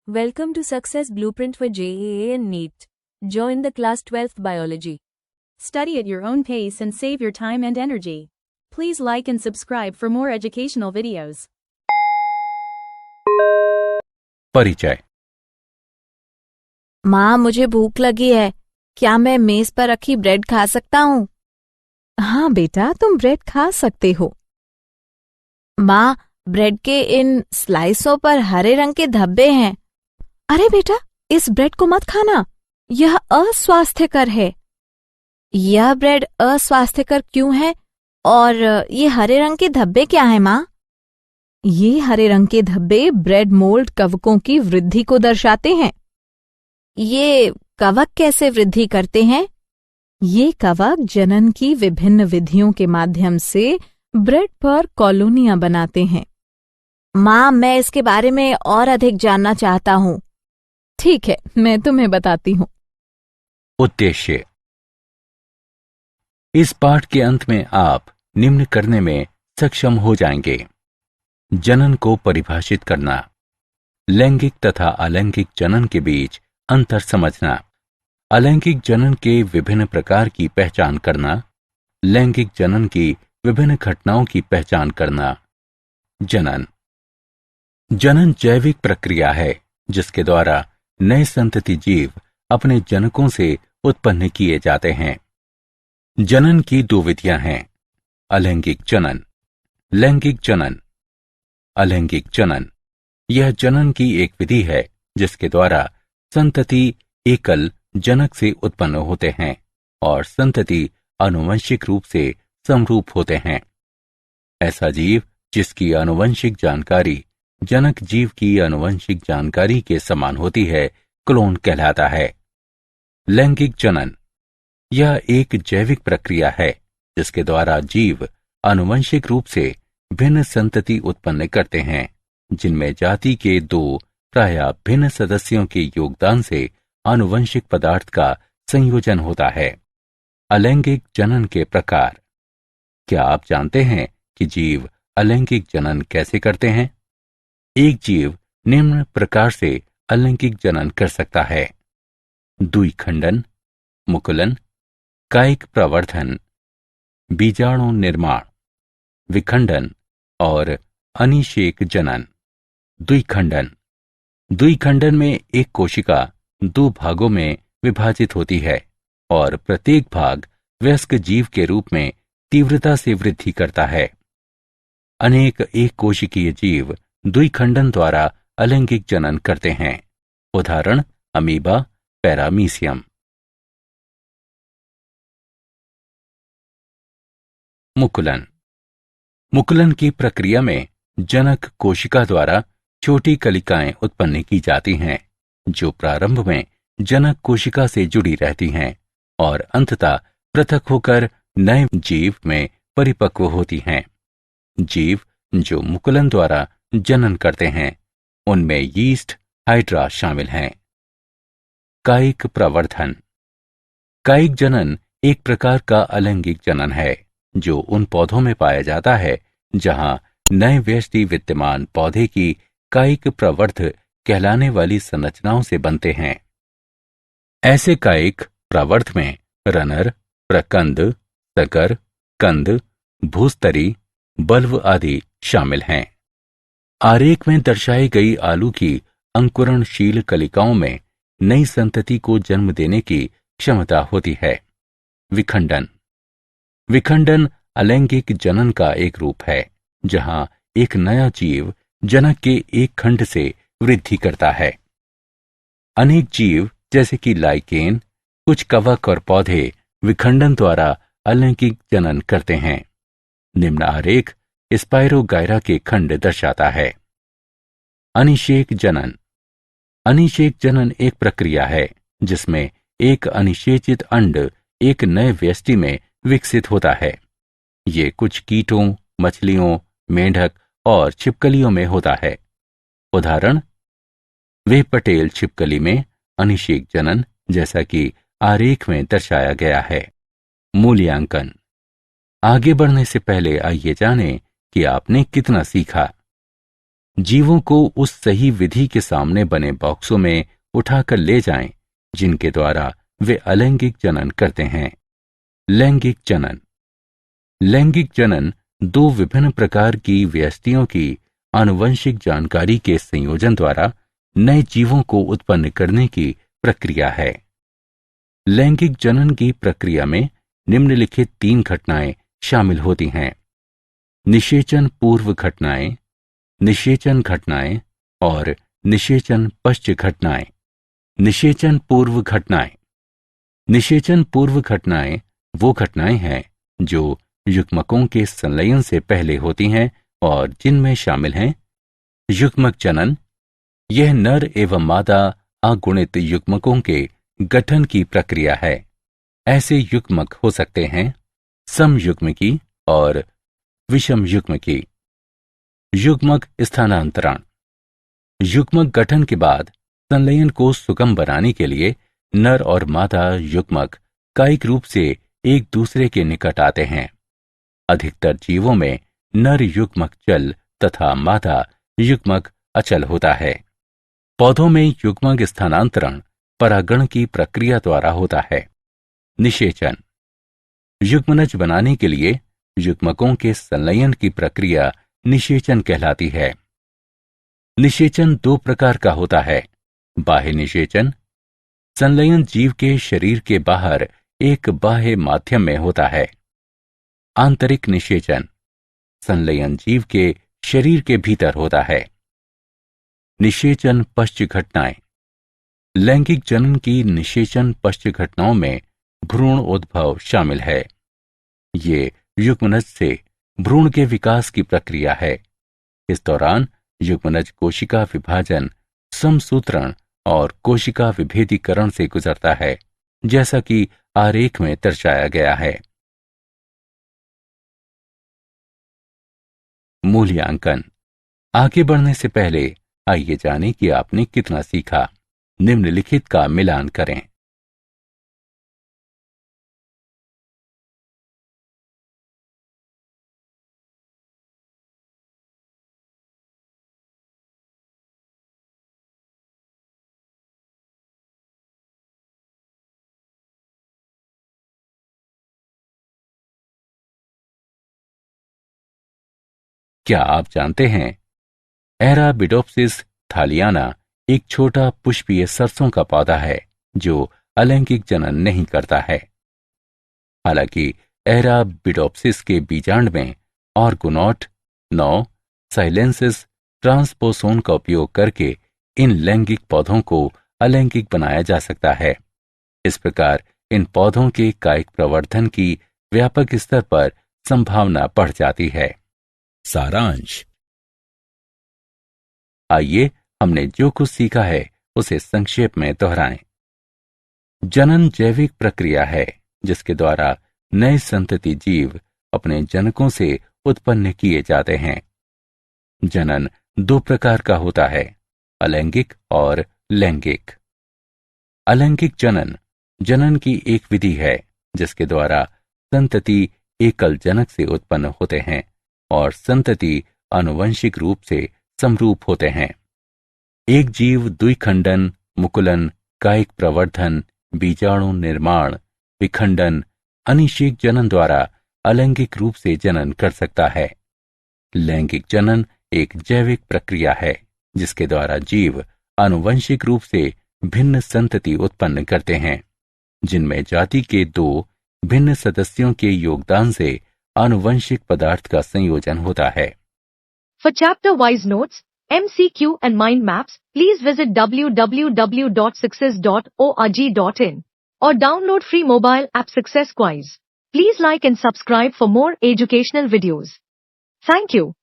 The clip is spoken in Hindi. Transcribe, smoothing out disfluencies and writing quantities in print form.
Welcome to Success Blueprint for JEA and NEET. Join the class 12th Biology. Study at your own pace and save your time and energy. Please like and subscribe for more educational videos. परिचय। माँ, मुझे भूख लगी है। क्या मैं मेज पर रखी ब्रेड खा सकता हूँ? हाँ बेटा, तुम ब्रेड खा सकते हो। माँ, ब्रेड के इन स्लाइसों पर हरे रंग के धब्बे हैं। अरे बेटा, इस ब्रेड को मत खाना, यह अस्वास्थ्यकर है। यह ब्रेड अस्वास्थ्यकर क्यों है और ये हरे रंग के धब्बे क्या हैं माँ? ये हरे रंग के धब्बे ब्रेड मोल्ड कवकों की वृद्धि को दर्शाते हैं। ये कवक कैसे वृद्धि करते हैं? ये कवक जनन की विभिन्न विधियों के माध्यम से ब्रेड पर कॉलोनियां बनाते हैं। माँ, मैं इसके बारे में और अधिक जानना चाहता हूँ। ठीक है, मैं तुम्हें बताती हूँ। उद्देश्य। इस पाठ के अंत में आप निम्न करने में सक्षम हो जाएंगे: जनन को परिभाषित करना, लैंगिक तथा अलैंगिक जनन के बीच अंतर समझना, अलैंगिक जनन के विभिन्न प्रकार की पहचान करना, लैंगिक जनन की विभिन्न घटनाओं की पहचान करना। जनन जैविक प्रक्रिया है जिसके द्वारा नए संतति जीव अपने जनकों से उत्पन्न किए जाते हैं। जनन की दो विधियां हैं: अलैंगिक जनन, लैंगिक जनन। अलैंगिक जनन यह जनन की एक विधि है जिसके द्वारा संतति एकल जनक से उत्पन्न होते हैं और संतति आनुवंशिक रूप से समरूप होते हैं। ऐसा जीव जिसकी आनुवंशिक जानकारी जनक जीव की आनुवंशिक जानकारी के समान होती है क्लोन कहलाता है। लैंगिक जनन यह एक जैविक प्रक्रिया है जिसके द्वारा जीव आनुवंशिक रूप से भिन्न संतति उत्पन्न करते हैं जिनमें जाति के दो प्रायः भिन्न सदस्यों के योगदान से आनुवंशिक पदार्थ का संयोजन होता है। अलैंगिक जनन के प्रकार। क्या आप जानते हैं कि जीव अलैंगिक जनन कैसे करते हैं? एक जीव निम्न प्रकार से अलैंगिक जनन कर सकता है: द्विखंडन, मुकुलन, कायिक प्रवर्धन, बीजाणु निर्माण, विखंडन और अनिषेक जनन। द्विखंडन में एक कोशिका दो भागों में विभाजित होती है और प्रत्येक भाग वयस्क जीव के रूप में तीव्रता से वृद्धि करता है। अनेक एक कोशिकीय जीव द्विखंडन द्वारा अलैंगिक जनन करते हैं। उदाहरण: अमीबा, पैरामीशियम। मुकुलन की प्रक्रिया में जनक कोशिका द्वारा छोटी कलिकाएं उत्पन्न की जाती हैं जो प्रारंभ में जनक कोशिका से जुड़ी रहती हैं और अंततः पृथक होकर नए जीव में परिपक्व होती हैं। जीव जो मुकुलन द्वारा जनन करते हैं उनमें यीस्ट, हाइड्रा शामिल हैं। कायिक प्रवर्धन। कायिक जनन एक प्रकार का अलैंगिक जनन है जो उन पौधों में पाया जाता है जहां नए व्यष्टि विद्यमान पौधे की कायिक प्रवर्ध कहलाने वाली संरचनाओं से बनते हैं। ऐसे कायिक प्रवर्ध में रनर, प्रकंद, सकर, कंद, भूस्तरी, बल्ब आदि शामिल हैं। आरेख में दर्शाई गई आलू की अंकुरणशील कलिकाओं में नई संतति को जन्म देने की क्षमता होती है। विखंडन अलैंगिक जनन का एक रूप है जहां एक नया जीव जनक के एक खंड से वृद्धि करता है। अनेक जीव जैसे कि लाइकेन, कुछ कवक और पौधे विखंडन द्वारा अलैंगिक जनन करते हैं। निम्न आरेख स्पाइरोगायरा के खंड दर्शाता है। अनिषेक जनन एक प्रक्रिया है जिसमें एक अनिषेचित अंड एक नए व्यष्टि में विकसित होता है। ये कुछ कीटों, मछलियों, मेंढक और छिपकलियों में होता है। उदाहरण: वे पटेल छिपकली में अनिषेक जनन जैसा कि आरेख में दर्शाया गया है। मूल्यांकन। आगे बढ़ने से पहले आइए जानें कि आपने कितना सीखा। जीवों को उस सही विधि के सामने बने बॉक्सों में उठाकर ले जाएं, जिनके द्वारा वे अलैंगिक जनन करते हैं। लैंगिक जनन। लैंगिक जनन दो विभिन्न प्रकार की व्यष्टियों की आनुवंशिक जानकारी के संयोजन द्वारा नए जीवों को उत्पन्न करने की प्रक्रिया है। लैंगिक जनन की प्रक्रिया में निम्नलिखित 3 घटनाएं शामिल होती हैं: निषेचन पूर्व घटनाएं, निषेचन घटनाएं और निषेचन पश्चात घटनाएं। निषेचन पूर्व घटनाएं। निषेचन पूर्व घटनाएं वो घटनाएं हैं जो युग्मकों के संलयन से पहले होती हैं और जिनमें शामिल हैं युग्मक जनन। यह नर एवं मादा अगुणित युग्मकों के गठन की प्रक्रिया है। ऐसे युग्मक हो सकते हैं समयुग्मकी और विषम युग्मकी। युग्मक स्थानांतरण। युग्मक गठन के बाद संलयन को सुगम बनाने के लिए नर और मादा युग्मक कायिक रूप से एक दूसरे के निकट आते हैं। अधिकतर जीवों में नर युग्मक चल तथा मादा युग्मक अचल होता है। पौधों में युग्मक स्थानांतरण परागण की प्रक्रिया द्वारा होता है। निषेचन। युग्मनज बनाने के लिए युग्मकों के संलयन की प्रक्रिया निषेचन कहलाती है। निषेचन 2 प्रकार का होता है: बाह्य निषेचन। संलयन जीव के शरीर के बाहर एक बाह्य माध्यम में होता है। आंतरिक निषेचन। संलयन जीव के शरीर के भीतर होता है। निषेचन पश्चात घटनाएं। लैंगिक जनन की निषेचन पश्चात घटनाओं में भ्रूण उद्भव शामिल है। ये युग्मनज से भ्रूण के विकास की प्रक्रिया है। इस दौरान युग्मनज कोशिका विभाजन, समसूत्रण और कोशिका विभेदीकरण से गुजरता है, जैसा कि आरेख में दर्शाया गया है। मूल्यांकन। आगे बढ़ने से पहले आइए जानें कि आपने कितना सीखा। निम्नलिखित का मिलान करें। क्या आप जानते हैं एराबिडोप्सिस थालियाना एक छोटा पुष्पीय सरसों का पौधा है जो अलैंगिक जनन नहीं करता है। हालांकि एराबिडोप्सिस के बीजांड में ऑर्गोनॉट 9 साइलेंसिस ट्रांसपोसोन का उपयोग करके इन लैंगिक पौधों को अलैंगिक बनाया जा सकता है। इस प्रकार इन पौधों के कायिक प्रवर्धन की व्यापक स्तर पर संभावना बढ़ जाती है। सारांश। आइए हमने जो कुछ सीखा है उसे संक्षेप में दोहराएं। जनन जैविक प्रक्रिया है जिसके द्वारा नए संतति जीव अपने जनकों से उत्पन्न किए जाते हैं। जनन 2 प्रकार का होता है: अलैंगिक और लैंगिक। अलैंगिक जनन जनन की एक विधि है जिसके द्वारा संतति एकल जनक से उत्पन्न होते हैं और संतति आनुवंशिक रूप से समरूप होते हैं। एक जीव द्विखंडन, मुकुलन, कायिक प्रवर्धन, बीजाणु निर्माण, विखंडन, अनिषेक जनन द्वारा अलैंगिक रूप से जनन कर सकता है। लैंगिक जनन एक जैविक प्रक्रिया है जिसके द्वारा जीव आनुवंशिक रूप से भिन्न संतति उत्पन्न करते हैं, जिनमें जाति के 2 भिन्न सदस्यों के योगदान से आनुवंशिक पदार्थ का संयोजन होता है। For chapter-wise notes, MCQ and mind maps, please visit www.success.org.in or download free mobile app Success Quiz. Please like and subscribe for more educational videos. Thank you.